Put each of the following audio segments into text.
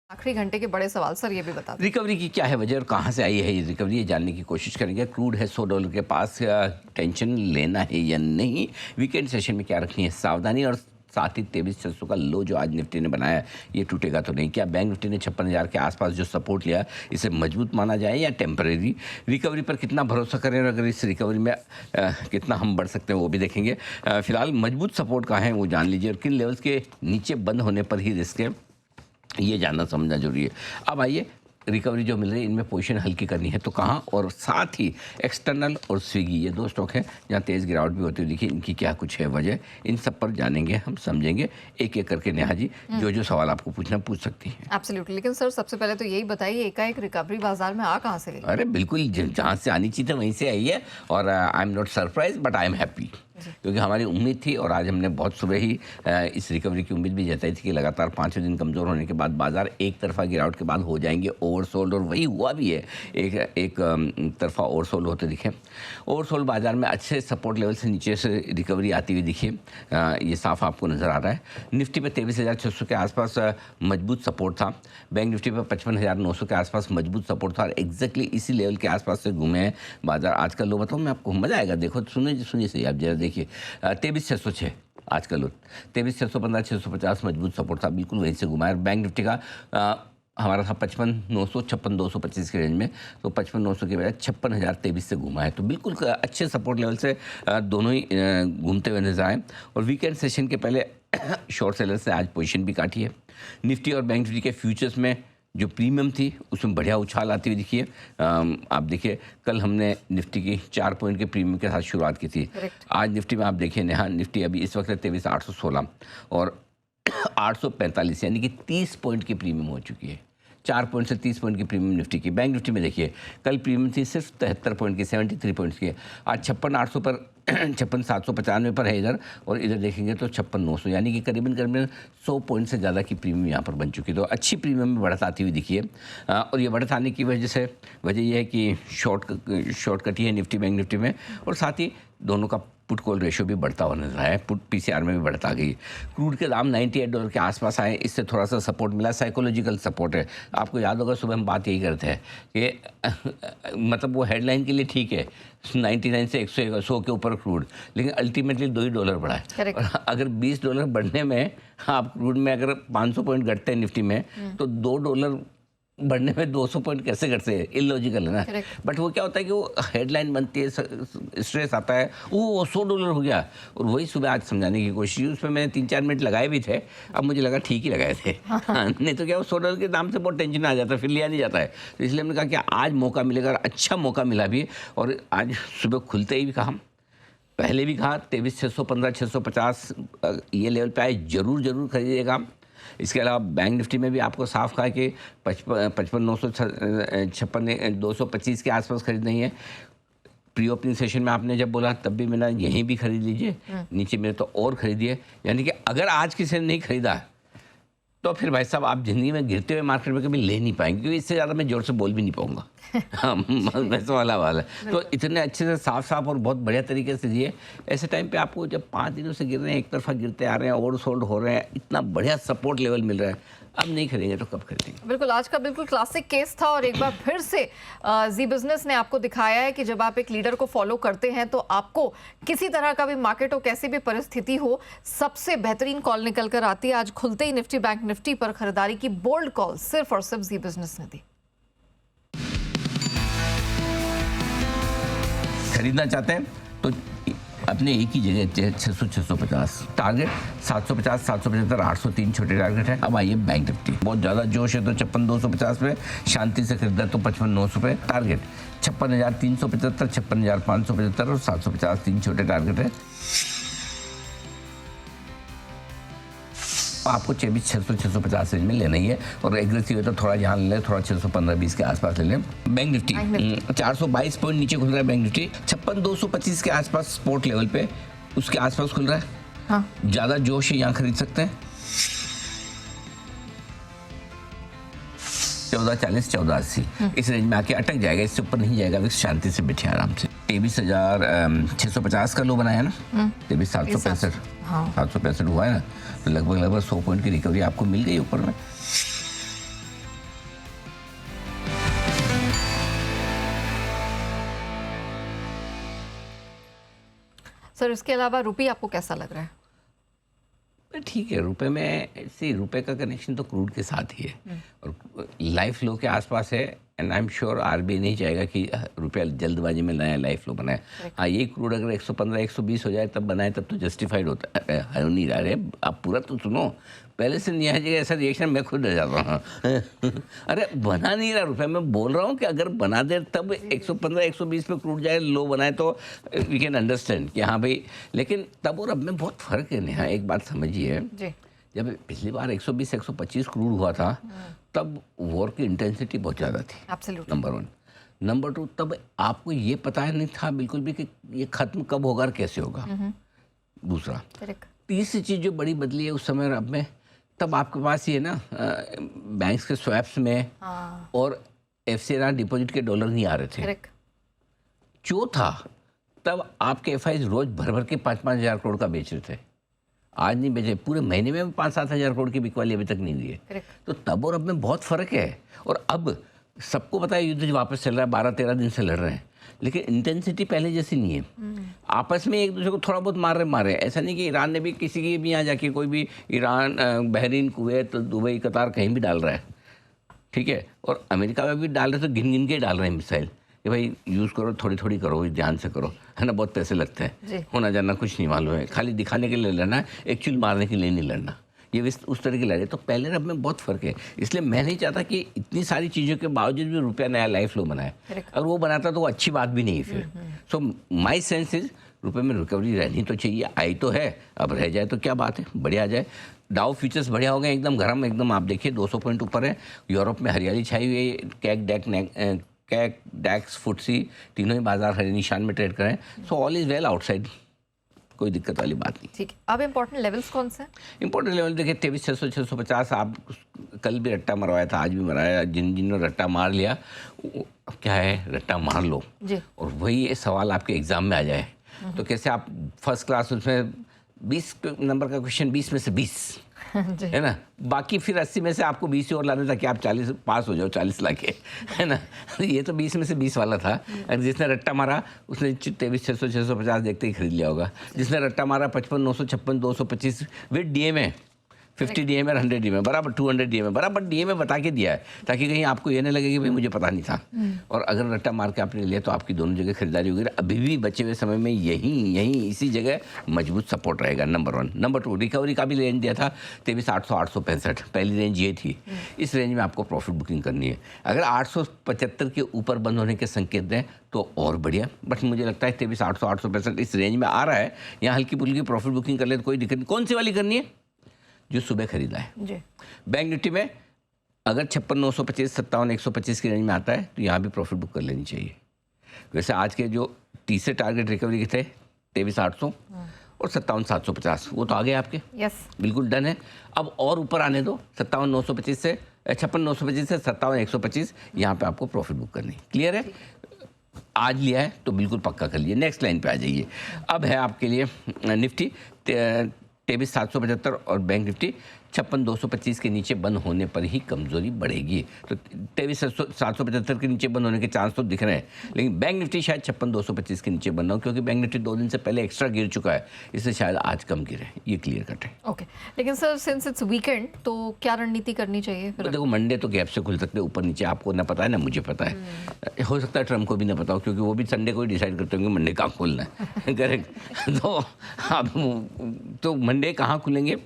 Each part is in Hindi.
आखिरी घंटे के बड़े सवाल सर ये भी बता दें। रिकवरी की क्या है वजह और कहाँ से आई है ये रिकवरी, ये जानने की कोशिश करेंगे। क्रूड है $100 के पास, टेंशन लेना है या नहीं, वीकेंड सेशन में क्या रखनी है सावधानी, और साथ ही 23,600 का लो जो आज निफ्टी ने बनाया ये टूटेगा तो नहीं। क्या बैंक निफ्टी ने 56,000 के आसपास जो सपोर्ट लिया इसे मजबूत माना जाए या टेम्परेरी, रिकवरी पर कितना भरोसा करें और अगर इस रिकवरी में कितना हम बढ़ सकते हैं वो भी देखेंगे। फिलहाल मजबूत सपोर्ट कहाँ है वो जान लीजिए और किन लेवल्स के नीचे बंद होने पर ही रिस्क है ये जानना समझना जरूरी है। अब आइए रिकवरी जो मिल रही है इनमें पोजीशन हल्की करनी है तो कहाँ, और साथ ही एक्सटर्नल और स्विगी ये दो स्टॉक हैं जहाँ तेज़ गिरावट भी होती है। देखिए इनकी क्या कुछ है वजह, इन सब पर जानेंगे हम, समझेंगे एक एक करके। नेहा जी जो सवाल आपको पूछना पूछ सकती हैं। एब्सोल्युटली, लेकिन सर सबसे पहले तो यही बताइए एकाएक रिकवरी बाजार में आ कहाँ से गई? अरे बिल्कुल जहाँ से आनी चाहिए वहीं से आई है और I am not surprise but I am happy, क्योंकि हमारी उम्मीद थी और आज हमने बहुत सुबह ही इस रिकवरी की उम्मीद भी जताई थी कि लगातार 5 दिन कमज़ोर होने के बाद बाजार एक तरफा गिरावट के बाद हो जाएंगे ओवरसोल्ड, और वही हुआ भी है। एक तरफा ओवरसोल्ड होते दिखे। ओवरसोल्ड बाजार में अच्छे सपोर्ट लेवल से नीचे से रिकवरी आती हुई दिखी, ये साफ आपको नज़र आ रहा है। निफ्टी पे 23,600 के आसपास मजबूत सपोर्ट था, बैंक निफ्टी पे 55,900 के आसपास मजबूत सपोर्ट था और एग्जैक्टली इसी लेवल के आसपास से घूमे हैं बाजार। आज का लो बताऊँ मैं आपको, मज़ा आएगा। देखो सुनिए सही, आप जरा देखिए 23,606 आज का लो, 23,615 650 मजबूत सपोर्ट था, बिल्कुल वहीं से घुमाया। बैंक निफ्टी का हमारा था 55,900 56,225 के रेंज में, तो 55,900 के बजाय 56,023 से घुमा है, तो बिल्कुल अच्छे सपोर्ट लेवल से दोनों ही घूमते हुए नजर आए। और वीकेंड सेशन के पहले शॉर्ट सेलर से आज पोजीशन भी काटी है। निफ्टी और बैंक निफ्टी के फ्यूचर्स में जो प्रीमियम थी उसमें बढ़िया उछाल आती हुई दिखी है। आप देखिए कल हमने निफ्टी की 4 पॉइंट के प्रीमियम के साथ शुरुआत की थी। आज निफ्टी में आप देखिए नेहा, निफ्टी अभी इस वक्त 23,816 और 845 यानी कि 30 पॉइंट की प्रीमियम हो चुकी है। 4 पॉइंट से 30 पॉइंट की प्रीमियम निफ्टी की। बैंक निफ्टी में देखिए कल प्रीमियम थी सिर्फ 73 पॉइंट की, 73 पॉइंट्स की। आज 56,800 पर 56,795 पर है इधर, और इधर देखेंगे तो 56,900 यानी कि करीबन 100 पॉइंट से ज़्यादा की प्रीमियम यहाँ पर बन चुकी है। तो अच्छी प्रीमियम में बढ़त आती हुई दिखी है। और ये बढ़त आने की वजह यह है कि शॉर्ट है निफ्टी बैंक निफ्टी में, और साथ ही दोनों का पुट कॉल रेशियो भी बढ़ता हुआ नजर आया है। पुट पीसीआर में भी बढ़त आ गई। क्रूड के दाम $98 के आसपास आए, इससे थोड़ा सा सपोर्ट मिला, साइकोलॉजिकल सपोर्ट है। आपको याद होगा सुबह हम बात यही करते हैं कि मतलब वो हेडलाइन के लिए ठीक है 99 से 100 के ऊपर क्रूड, लेकिन अल्टीमेटली $2 बढ़ा है। और अगर $20 बढ़ने में आप क्रूड में अगर 500 पॉइंट घटते हैं निफ्टी में, तो $2 बढ़ने में 200 पॉइंट कैसे घटते हैं, इलॉजिकल है ना। बट वो क्या होता है कि वो हेडलाइन बनती है, स्ट्रेस आता है, वो $100 हो गया। और वही सुबह आज समझाने की कोशिश की, उसमें मैंने 3-4 मिनट लगाए भी थे, अब मुझे लगा ठीक ही लगाए थे। नहीं तो क्या वो $100 के दाम से बहुत टेंशन आ जाता है, फिर लिया नहीं जाता है। तो इसलिए हमने कहा कि आज मौका मिलेगा, अच्छा मौका मिला भी। और आज सुबह खुलते ही भी कहा, पहले भी कहा 23,615 650 ये लेवल पे आए जरूर खरीदिएगा। इसके अलावा बैंक निफ्टी में भी आपको साफ कहा कि 55,900 56,225 के आसपास खरीदनी है। प्री ओपनिंग सेशन में आपने जब बोला तब भी मैंने यहीं भी खरीद लीजिए, नीचे मेरे तो और खरीदिए। यानी कि अगर आज किसी ने नहीं खरीदा तो फिर भाई साहब आप ज़िंदगी में गिरते हुए मार्केट में कभी ले नहीं पाएंगे, क्योंकि इससे ज़्यादा मैं जोर से बोल भी नहीं पाऊंगा। वैसा वाला है। तो इतने अच्छे से साफ और बहुत बढ़िया तरीके से दिए। ऐसे टाइम पे आपको जब 5 दिनों से गिर रहे हैं, एक तरफा गिरते आ रहे हैं, ओवरसोल्ड हो रहे हैं, इतना बढ़िया सपोर्ट लेवल मिल रहा है, अब नहीं खरीदेंगे तो कब खरीदेंगे? बिल्कुल, आज का बिल्कुल क्लासिक केस था। और एक बार फिर से जी बिजनेस ने आपको दिखाया है कि जब आप एक लीडर को फॉलो करते हैं तो आपको किसी तरह का भी मार्केट हो, कैसी भी परिस्थिति हो, सबसे बेहतरीन कॉल निकल कर आती है। आज खुलते ही निफ्टी बैंक निफ्टी पर खरीदारी की बोल्ड कॉल सिर्फ और सिर्फ जी बिजनेस ने दी। खरीदना चाहते हैं तो अपने एक ही जगह 600-650 टारगेट, 750 775 803 छोटे टारगेट है। अब आइए बैंक निफ्टी, बहुत ज़्यादा जोश है तो 56,250 पे, शांति से खरीदा तो 55,900 पे टारगेट, 56,375 56,575 और 750 3 छोटे टारगेट है। आपको 23,600-650 रेंज में लेना ही है, और एग्रेसिव है तो थोड़ा यहाँ ले लें, थोड़ा 615-20 के आसपास ले लें। बैंक निफ्टी 422 पॉइंट नीचे खुल रहा है। बैंक निफ्टी 56,225 के आसपास सपोर्ट लेवल पे, उसके आसपास खुल रहा है। हाँ। ज़्यादा जोश है, यहाँ खरीद सकते हैं। 1440 1480 इस रेंज में आके अटक जाएगा, इससे ऊपर नहीं जाएगा। शांति से बैठे आराम से। 23,650 का लो बनाया ना, 23,765 765 हुआ है ना, तो लगभग 100 पॉइंट की रिकवरी आपको मिल गई ऊपर में। सर इसके अलावा रुपये आपको कैसा लग रहा है? ठीक है, रुपए में सी रुपए का कनेक्शन तो क्रूड के साथ ही है और लाइफ लो के आसपास है। And I am sure RBI नहीं चाहेगा कि रुपया जल्दबाजी में नया लाइफ लो बनाए। हाँ, ये क्रूड अगर 115 120 हो जाए तब बनाए तब तो जस्टिफाइड होता है। नहीं रहा रहे, आप पूरा तो सुनो, पहले से नहीं आएगा ऐसा रिएक्शन, मैं खुद रह जाता हूँ। अरे बना नहीं रहा रुपया, मैं बोल रहा हूँ कि अगर बना दे तब 115 120 पे क्रूड जाए, लो बनाए तो वी कैन अंडरस्टैंड कि हाँ भाई, लेकिन तब और अब में बहुत फ़र्क है। नेहा एक बात समझिए, जब पिछली बार 120 125 क्रूड हुआ था तब वॉर की इंटेंसिटी बहुत ज़्यादा थी, नंबर 1। नंबर 2, तब आपको ये पता नहीं था बिल्कुल भी कि ये ख़त्म कब होगा और कैसे होगा। दूसरा, तीसरी चीज़ जो बड़ी बदली है उस समय और अब में, तब आपके पास ये ना बैंक्स के स्वैप्स में और FCNR डिपॉजिट के डॉलर नहीं आ रहे थे। चौथा, तब आपके FIs रोज भर भर के 5-5 हज़ार करोड़ का बेच रहे थे, आज नहीं बेचे, पूरे महीने में 5-7 हज़ार करोड़ की बिकवाली अभी तक नहीं दी है। तो तब और अब में बहुत फ़र्क है। और अब सबको पता है युद्ध वापस चल रहा है, 12-13 दिन से लड़ रहे हैं, लेकिन इंटेंसिटी पहले जैसी नहीं है। आपस में एक दूसरे को थोड़ा बहुत मार रहे हैं। ऐसा नहीं कि ईरान ने भी किसी की भी यहाँ जाके कोई भी ईरान, बहरीन, कुवैत, दुबई, कतार कहीं भी डाल रहा है, ठीक है। और अमेरिका में भी डाल रहे तो गिन गिन के डाल रहे हैं मिसाइल कि भाई यूज़ करो, थोड़ी थोड़ी करो, ध्यान से करो, है ना। बहुत पैसे लगते हैं, होना जाना कुछ नहीं मालूम है, खाली दिखाने के लिए लड़ना है, एक्चुअली मारने के लिए नहीं लड़ना। ये उस तरह की लड़ाई, तो पहले अब में बहुत फ़र्क है। इसलिए मैं नहीं चाहता कि इतनी सारी चीज़ों के बावजूद भी रुपया नया लाइफ लो बनाए। अगर वो बनाता तो वो अच्छी बात भी नहीं फिर। सो माई सेंस इज रुपये में रिकवरी रहनी तो चाहिए, आई तो है, अब रह जाए तो क्या बात है, बढ़िया आ जाए। डाउ फ्यूचर्स बढ़िया हो गए, एकदम गरम, एकदम आप देखिए 200 पॉइंट ऊपर है। यूरोप में हरियाली छाई हुई है, कैक डैक्स फुटसी तीनों ही बाजार हरे निशान में ट्रेड करें। So all is well outside, कोई दिक्कत वाली बात नहीं। ठीक है, अब इम्पोर्टेंट लेवल्स कौन से हैं? इम्पोर्टेंट लेवल देखिए 23,600 650। आप कल भी रट्टा मरवाया था, आज भी मराया। जिन्होंने रट्टा मार लिया, क्या है, रट्टा मार लो जी। और वही ये सवाल आपके एग्जाम में आ जाए तो कैसे आप फर्स्ट क्लास उसमें 20 नंबर का क्वेश्चन 20 में से 20 है ना, बाकी फिर 80 में से आपको 20 और लाने ताकि आप 40 पास हो जाओ, 40 लाके, है ना। ये तो 20 में से 20 वाला था। अगर जिसने रट्टा मारा उसने 23,600 650 देखते ही खरीद लिया होगा। जिसने रट्टा मारा 55 956 225 विद DMA 50 DMA और 100 DMA बराबर 200 DMA बराबर DMA बता के दिया है, ताकि कहीं आपको ये नहीं लगे कि भाई मुझे पता नहीं था। और अगर रट्टा मार के आपने लिया तो आपकी दोनों जगह खरीदारी होगी। अभी भी बचे हुए समय में यहीं इसी जगह मजबूत सपोर्ट रहेगा, नंबर 1। नंबर 2, रिकवरी का भी रेंज दिया था 23,800 865, पहली रेंज ये थी। इस रेंज में आपको प्रॉफिट बुकिंग करनी है। अगर 875 के ऊपर बंद होने के संकेत दें तो और बढ़िया, बट मुझे लगता है 23,800 865 इस रेंज में आ रहा है, यहाँ हल्की फुल्की प्रॉफिट बुकिंग कर ले तो कोई दिक्कत नहीं। कौन सी वाली करनी है? जो सुबह खरीदा है जी। बैंक निफ्टी में अगर 56 925 57 125 की रेंज में आता है तो यहाँ भी प्रॉफिट बुक कर लेनी चाहिए। वैसे आज के जो तीसरे टारगेट रिकवरी के थे 23,800 और 57 750, वो तो आ गए आपके। यस, बिल्कुल डन है। अब और ऊपर आने दो, 57 925 से 56 925 से 57 125, यहाँ पे आपको प्रॉफिट बुक करनी। क्लियर है? आज लिया है तो बिल्कुल पक्का कर लिए। नेक्स्ट लाइन पे आ जाइए। अब है आपके लिए निफ्टी 23,775 और बैंक निफ्टी 56 225 के नीचे बंद होने पर ही कमजोरी बढ़ेगी। तो 23,775 के नीचे बंद होने के चांस तो दिख रहे हैं, लेकिन बैंक निफ्टी शायद 56 225 के नीचे बंद हो, क्योंकि बैंक निफ्टी 2 दिन से पहले एक्स्ट्रा गिर चुका है, इससे शायद आज कम गिरे। ये क्लियर कट है। ओके, लेकिन सर सिंस इट्स वीकेंड तो क्या रणनीति करनी चाहिए फिर? तो देखो, मंडे तो गैप से खुल सकते हैं, ऊपर नीचे। आपको ना पता है ना मुझे पता है, हो सकता है ट्रम्प को भी ना पता हो, क्योंकि वो भी संडे को ही डिसाइड करते होंगे मंडे कहाँ खोलना है। करेक्ट। तो अब तो मंडे कहाँ खुलेंगे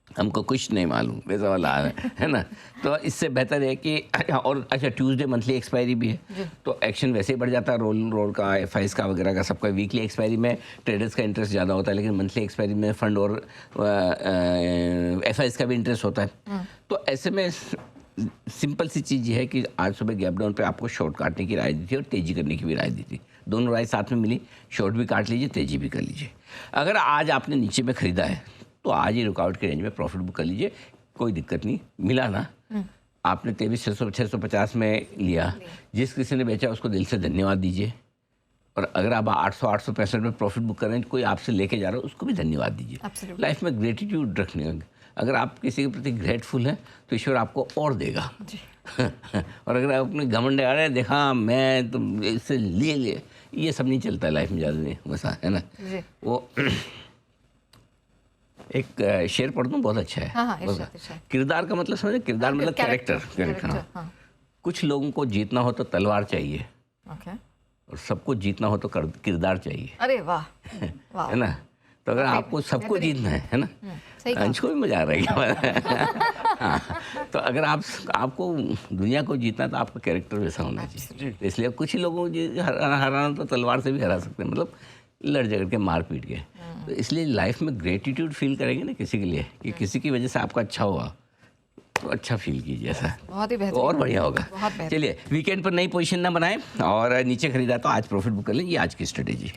हमको कुछ नहीं मालूम, वैसा वाला है ना। तो इससे बेहतर है कि और अच्छा, ट्यूसडे मंथली एक्सपायरी भी है तो एक्शन वैसे ही बढ़ जाता है, रोल का, FIs का वगैरह का सबका। वीकली एक्सपायरी में ट्रेडर्स का इंटरेस्ट ज़्यादा होता है, लेकिन मंथली एक्सपायरी में फंड और FIs का भी इंटरेस्ट होता है। तो ऐसे में सिंपल सी चीज़ ये है कि आज सुबह गैप डाउन पे आपको शॉर्ट काटने की राय दी थी और तेज़ी करने की भी राय दी थी। दोनों राय साथ में मिली, शॉर्ट भी काट लीजिए, तेज़ी भी कर लीजिए। अगर आज आपने नीचे में ख़रीदा है तो आज ही रुकावट के रेंज में प्रॉफिट बुक कर लीजिए, कोई दिक्कत नहीं। मिला ना, आपने 23,600 650 में लिया, जिस किसी ने बेचा उसको दिल से धन्यवाद दीजिए। और अगर आप 800 865 में प्रॉफिट बुक कर रहे हैं, कोई आपसे लेके जा रहा है उसको भी धन्यवाद दीजिए। लाइफ में ग्रेटिट्यूड रखने, अगर आप किसी के प्रति ग्रेटफुल हैं तो ईश्वर आपको और देगा। और और अगर आप अपने घमंड आ रहे देखा मैं तो इससे ले ये सब नहीं चलता है लाइफ में ज़्यादा नहीं वैसा, है ना। जी। वो एक शेर पढ़ दूँ, बहुत अच्छा है। हाँ, बहुत इरशाद, इरशाद। किरदार का मतलब समझे, किरदार मतलब कैरेक्टर। हाँ। हाँ, कुछ लोगों को जीतना हो तो तलवार चाहिए ओके। और सबको जीतना हो तो किरदार चाहिए, अरे वाह, वाह। है ना। तो अगर आपको सबको जीतना है ना, सही कहा। अंश को भी मजा आ रहा है। हाँ, तो अगर आपको दुनिया को जीतना है तो आपका कैरेक्टर वैसा होना चाहिए। तो इसलिए कुछ ही लोगों को हराना तो तलवार से भी हरा सकते हैं, मतलब लड़ झगड़ के मार पीट के। तो इसलिए लाइफ में ग्रेटिट्यूड फील करेंगे ना किसी के लिए, कि किसी की वजह से आपका अच्छा हुआ तो अच्छा फील कीजिए ऐसा, बहुत ही तो बेहतरीन। और बढ़िया होगा। बहुत बेहतरीन। चलिए, वीकेंड पर नई पोजीशन ना बनाएं और नीचे खरीदा तो आज प्रॉफिट बुक कर लें। ये आज की स्ट्रेटेजी।